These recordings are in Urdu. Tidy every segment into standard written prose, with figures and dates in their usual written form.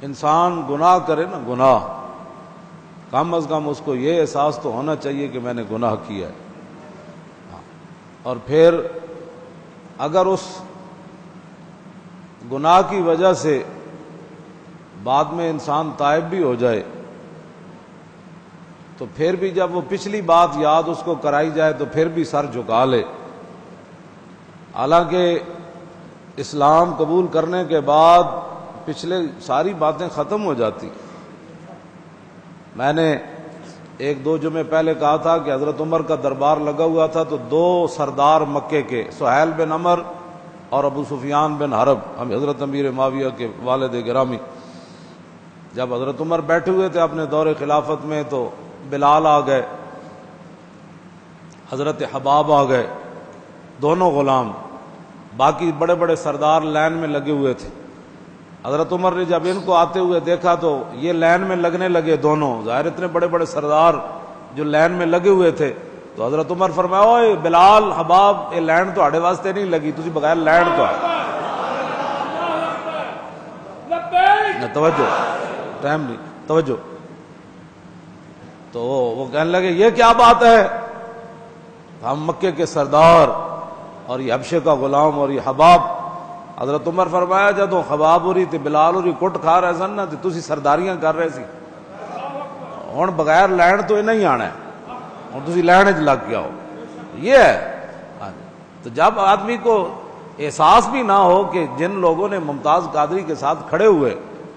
انسان گناہ کرے نا، گناہ، کم از کم اس کو یہ احساس تو ہونا چاہیے کہ میں نے گناہ کیا ہے. اور پھر اگر اس گناہ کی وجہ سے بعد میں انسان تائب بھی ہو جائے تو پھر بھی جب وہ پچھلی بات یاد اس کو کرائی جائے تو پھر بھی سر جھکا لے. حالانکہ اسلام قبول کرنے کے بعد پچھلے ساری باتیں ختم ہو جاتی. میں نے ایک دو جمعے پہلے کہا تھا کہ حضرت عمر کا دربار لگا ہوا تھا تو دو سردار مکے کے، سہیل بن عمر اور ابو سفیان بن حرب، ہم حضرت امیر معاویہ کے والد گرامی، جب حضرت عمر بیٹھے ہوئے تھے اپنے دور خلافت میں تو بلال آ گئے، حضرت حباب آ گئے، دونوں غلام، باقی بڑے بڑے سردار لائن میں لگے ہوئے تھے. حضرت عمر نے جب ان کو آتے ہوئے دیکھا تو یہ لائن میں لگنے لگے دونوں، ظاہر اتنے بڑے بڑے سردار جو لائن میں لگے ہوئے تھے. تو حضرت عمر فرمایا، اوئے بلال، حباب، یہ لائن تو آڑے واسطے نہیں لگی، تسی بغیر لائن تو توجہ، ٹائم نہیں، توجہ. تو وہ کہنے لگے یہ کیا بات ہے، ہم مکے کے سردار اور یہ حبشے کا غلام اور یہ حباب. حضرت عمر فرمایا جدو حباب ہو رہی تھی بلال ہو رہی کٹ کھا رہے سن نا تو تسی سرداریاں کر رہے سی، ہن بغیر لائن تو نہیں آنا ہے، ہن تسی لائن وچ لگ کے آؤ. یہ ہے. تو جب آدمی کو احساس بھی نہ ہو کہ جن لوگوں نے ممتاز قادری کے ساتھ کھڑے ہوئے،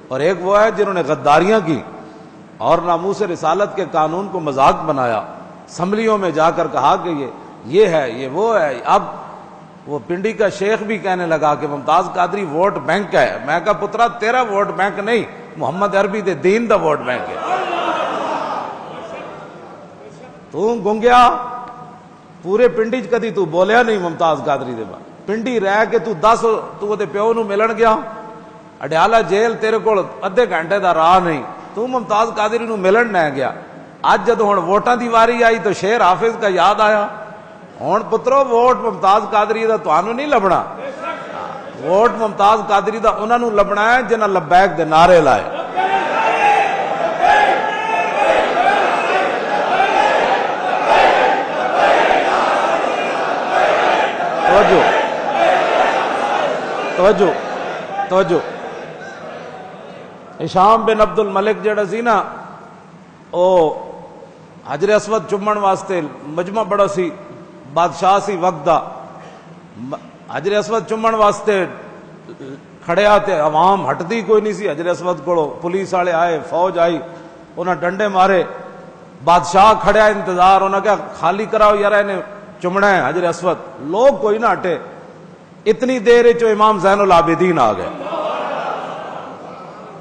اور ایک وہ ہے جنہوں نے غداریاں کی اور ناموس رسالت کے قانون کو مذاق بنایا، اسمبلیوں میں جا کر کہا کہ یہ ہے، یہ وہ ہے. اب وہ پنڈی کا شیخ بھی کہنے لگا کہ ممتاز قادری ووٹ بینک ہے. میں کہا پترا تیرا ووٹ بینک نہیں، محمد عربی دے دین دا ووٹ بینک ہے. تو گنگیا پورے پنڈی چ کدی تو بولیا نہیں ممتاز قادری دے بعد، پنڈی رہ کے تو دس تو دے پیو نو ملن گیا، اڈیالہ جیل تیرے کول ادھے گھنٹے دا راہ نہیں، تو ممتاز قادری نو ملن نہ گیا. اج جدو ہن ووٹاں دی واری آئی تو شیر حافظ کا یاد آیا. ہن پترو ووٹ ممتاز قادری دا تانوں نہیں لبنا، ووٹ ممتاز قادری دا انہاں نو لبنا ہے جنہاں لبیک دے نعرے لائے. توجہ توجہ توجہ. ہشام بن عبد الملک جڑا سی نا، او حجر اسود چومن واسطے مجمع بڑا سی، بادشاہ سی وقت دا، حجر اسود چومن واسطے کھڑیا تے عوام ہٹدی کوئی نہیں سی حجر اسود کولو. پولیس والے آئے، فوج آئی، انہاں ڈنڈے مارے، بادشاہ کھڑیا انتظار، انہاں کہا خالی کراؤ یار انہیں چمنا ہے حجر اسود. لوگ کوئی نہ ہٹے. اتنی دیر چو امام زین العابدین آ گئے.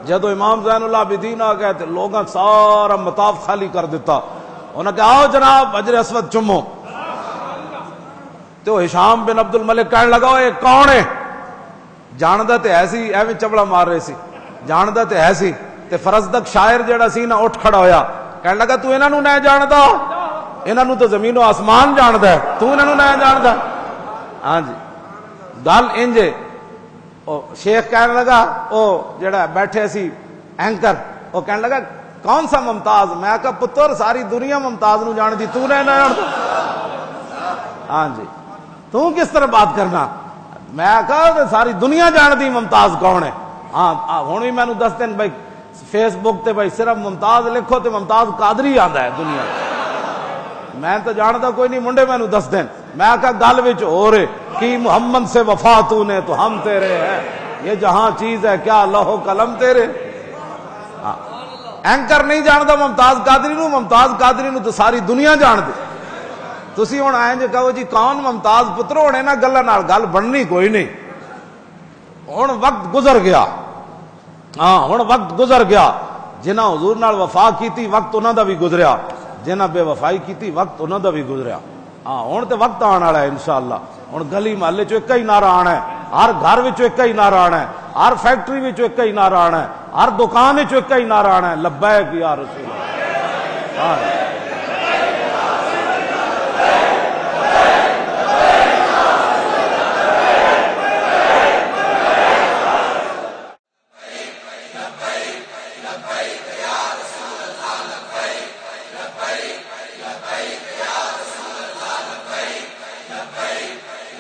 جدو امام زین العابدین آ گئے تو لوگاں سارا مطاف خالی کر دیتا. انہوں نے کہا آؤ جناب حجر اسود چمو. تو ہشام بن عبد الملک کہنے لگا یہ کون ہے؟ جاندا تے ایسی ایویں چبڑا مار رہے سی، جاندا تے ایسی. تے فرزدق شاعر جڑا سی نا اٹھ کھڑا ہویا، کہنے لگا تو انہاں نو نہیں جاندا، انہاں نو تو زمین و آسمان جاندا ہے، تو انہاں نو نہیں جاندا. ہاں جی گل انجے. او شیخ کہنے لگا، او جڑا بیٹھے سی اینکر، او کہنے لگا کون سا ممتاز؟ میں کہا پتر ساری دنیا ممتاز نو جان دی، تو نہیں جاندا. ہاں جی تو کس طرح بات کرنا؟ میں کہا ساری دنیا جان دی ممتاز کون ہے. ہاں ہن بھی مینوں دس دن بھائی فیس بک تے بھائی صرف ممتاز لکھو تے ممتاز قادری آندا ہے دنیا. میں تو جانتا کوئی نہیں، منڈے مینوں دس دین. میں کہا گل وچ ہو رہے کہ محمد سے وفا تو نے تو ہم تیرے ہیں، یہ جہاں چیز ہے کیا لوح قلم تیرے. اینکر نہیں جانتا ممتاز قادری نو، ممتاز قادری نو تو ساری دنیا جان دے. تسی ہن آئیں جے کہو جی کون ممتاز؟ پترو ہن انہاں گلاں نال گل بننی کوئی نہیں. ہن وقت گزر گیا. ہاں ہن وقت گزر گیا. جنہاں حضور نال وفا کیتی وقت انہاں دا بھی گزریا، جنہاں بے وفائی کیتی وقت انہاں دا بھی گزریا. ہاں ہن تے وقت آن والا ہے انشاءاللہ. ہن گلی محلے چ ایک ہی نعرہ آنا ہے، ہر گھر وچ ایک ہی نعرہ آنا ہے، ہر فیکٹری وچ ایک ہی نعرہ آنا ہے، ہر دکان وچ ایک ہی نعرہ آنا ہے، لبیک یا رسول اللہ. ہاں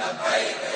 لبیک